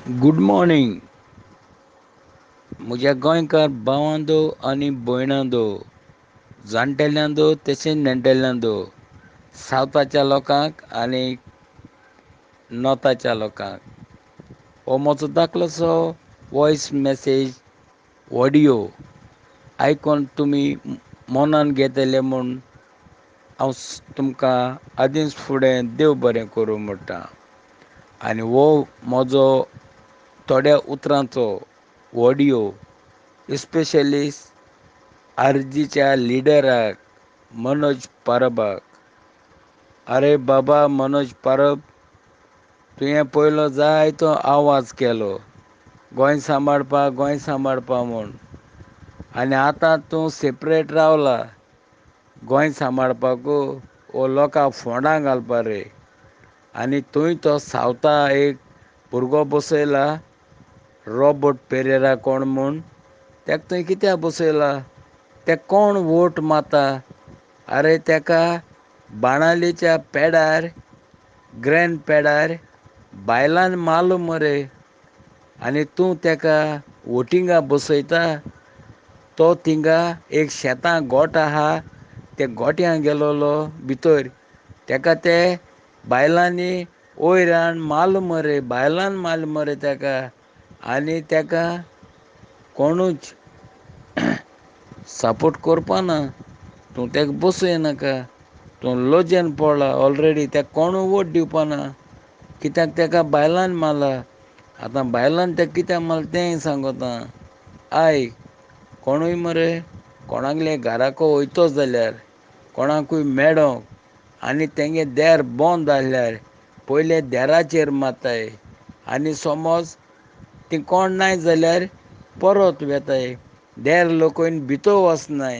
Good morning म्हज्या गोंयकार भावांदो आनी भयणांदो, जाणटेल्यांदो तशेंच नेण्टेल्यांदो, सावथाच्या लोकांक आनी नॉर्थाच्या लोकांक. हो म्हजो धाकलोसो वॉयस मॅसेज ऑडियो आयकून तुमी मनान घेतले म्हूण हांव तुमकां आदींच फुडें देव बरें करूं म्हणटा. आनी हो म्हजो थोड्या उतरांचो ऑडियो इस्पेशली आरजीच्या लिडराक मनोज परबाक. आरे बाबा मनोज परब, तुवें पयलो जायतो आवाज केलो गोंय सांबाळपा म्हूण, आनी आतां तूं सेपरेट रावला गोंय सांबाळपाकू वो लोकांक फोंडां घालपा रे. आनी थंय तो सावता एक भुरगो बसयला रॉबर्ट पेरेरा कोण म्हूण, ताका थंय कित्याक बसयला? ते कोण वोट माता? आरे ताका बाणावलेच्या पेडार ग्रँड पेडार बायलान मारलो मरे, आनी तूं ताका वोटिंगा बसयता? तो थिंगा एक शेतां गोठ आहा ते गोठ्यां गेलोलो भितर, ताका ते बायलांनी वयरावन मारलो मरे, बायलान मारलो मरे ताका. आनी ताका कोणूच सपोर्ट करपा ना. तूं ताका बसय नाका, तूं लजेन पडला ऑलरेडी, ताका कोणूय वोट दिवपा ना. कित्याक ताका बायलान मारला. आतां बायलान ताका कित्याक मारला तेंय सांगता. आयक, कोणूय मरे कोणागेल्या घराको वयतो जाल्यार कोणाकूय मेळोंक आनी तेंगे देर बंद आसल्यार पयले देराचेर मारताय, आनी समज तीं कोण नाय जाल्यार परत वेताय. देर लोकयन भितर वचनाय.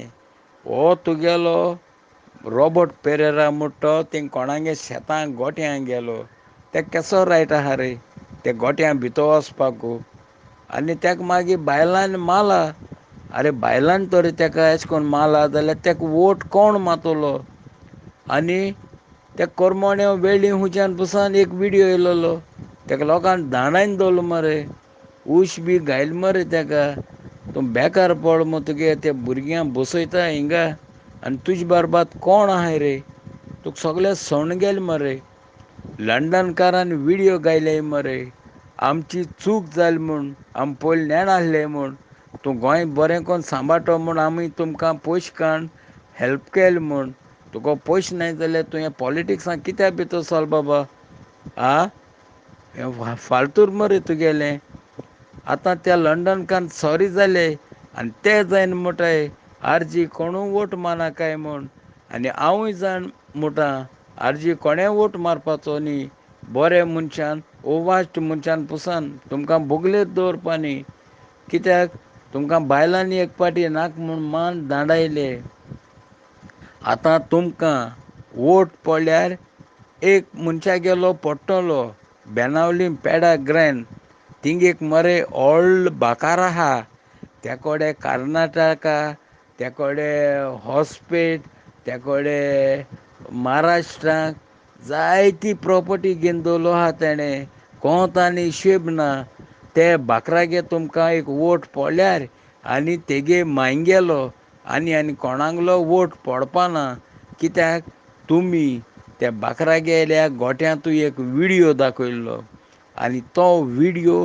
हो तुगेलो रॉबर्ट पेरेरा म्हणटा तो थिंग कोणागे शेतां गोठ्यां गेलो. ताका केसो रायट आहा रे ते गोठ्यां भितर वचपाकू? आनी ताका मागीर बायलांनी मारला. आरे बायलान तोरी ताका अशें करून मारला जाल्यार ताका वोट कोण मारतलो? आनी ते कोरमोण्या वेळीं हुंयच्यान पसून एक विडियो येयलोलो, ताका लोकांन धांडायन दवरलो मरे, उश बी घायल मरे ताका. तूं बेकार पड म्हूण तुगे त्या भुरग्यांक बसयता हिंगा आनी तुजे बरबाद कोण आहाय रे? तुका सगळे सण गेले मरे. लंडनकारान विडियो घायले मरे, आमची चूक जाली म्हूण, आमी पयलीं नेणासले म्हूण, तूं गोंय बरें करून सांबाळटा म्हूण आमी तुमकां पयशे काडून हेल्प केलें म्हूण. तुका पयशे नाय जाल्यार तूं हें पॉलिटिक्सांत कित्याक भितर सरलो बाबा? आ? हें फालतूर मरे तुगेलें. आतां त्या लंडनकारान सॉरी जाले आनी ते जायन म्हणटाय आरजी कोणूय वोट मारनाकाय म्हूण. आनी हांवूय जावन म्हणटा आरजी कोणेंय वोट मारपाचो न्ही. बरे मनशान वो वायट मनशान पसून तुमकां बोगलेर दवरपा न्ही. कित्याक तुमकां बायलांनी एक पाटी नाका म्हूण मान धांडायले. आतां तुमकां वोट पडल्यार एक मनशागेलो पडटलो बेनावली पेडा ग्रँड, थिंग एक मरे व्हडलो बाकार आहा. ते कोडे कर्नाटका, ते कोडे हॉस्पेट, ते कोडे महाराष्ट्रांत जायती प्रॉपर्टी घेवन दवरलो आहा तेणें. कोंत आनी हिशेब ना. ते बाकरागे तुमकां एक वोट पडल्यार आनी तेगे मायंगेलो आनी कोणागलो वोट पडपा ना. कित्याक तुमी त्या बाकरागेल्या गोठ्यांतू एक विडियो दाखयल्लो आनी तो विडियो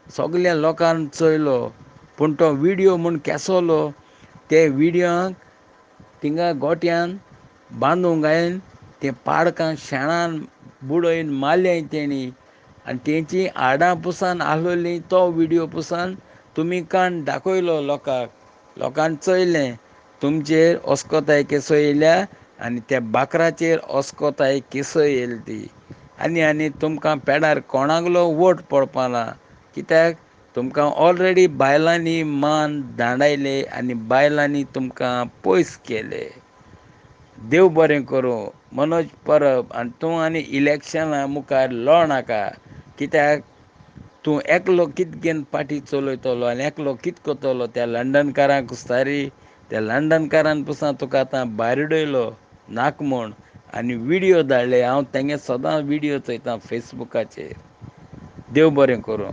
सगल्या लोकान चोयलो. पूण तो विडियो म्हूण केसोलो? ते विडियोंत थिंगा गोठ्यान बांदूंक गायन तें पाडकां शेणान बुडयन मारल्याय तेणी, आनी तेंची हाडां पुसान आसलोलीं तो विडियो पुसान तुमी काडून दाखयलो लोकांक. लोकांनी चोयलें तुमचेर ओस्कोताय केसो येयल्या आनी त्या बाकराचेर ओस्कोताय केसो येयल्या ती. आनी तुमकां पेडार कोणागलो वोट पडपा ना. कित्याक तुमकां ऑलरेडी बायलांनी मान धांडायले आनी बायलांनी तुमकां पयस केले. देव बरें करूं मनोज परब. आनी तूं आनी इलेक्शना मुखार लडनाका. कित्याक तूं एकलो कित घेवन पाटी चलयतलो आनी एकलो कित करतलो? त्या लंडनकारांक कुस्तारी त्या लंडनकारान पसून तुका आतां भायर उडयलो नाका म्हूण आनी विडियो धाडले. हांव तेंगे सदां विडियो चोयतां फेसबुकाचेर. देव बरें करूं.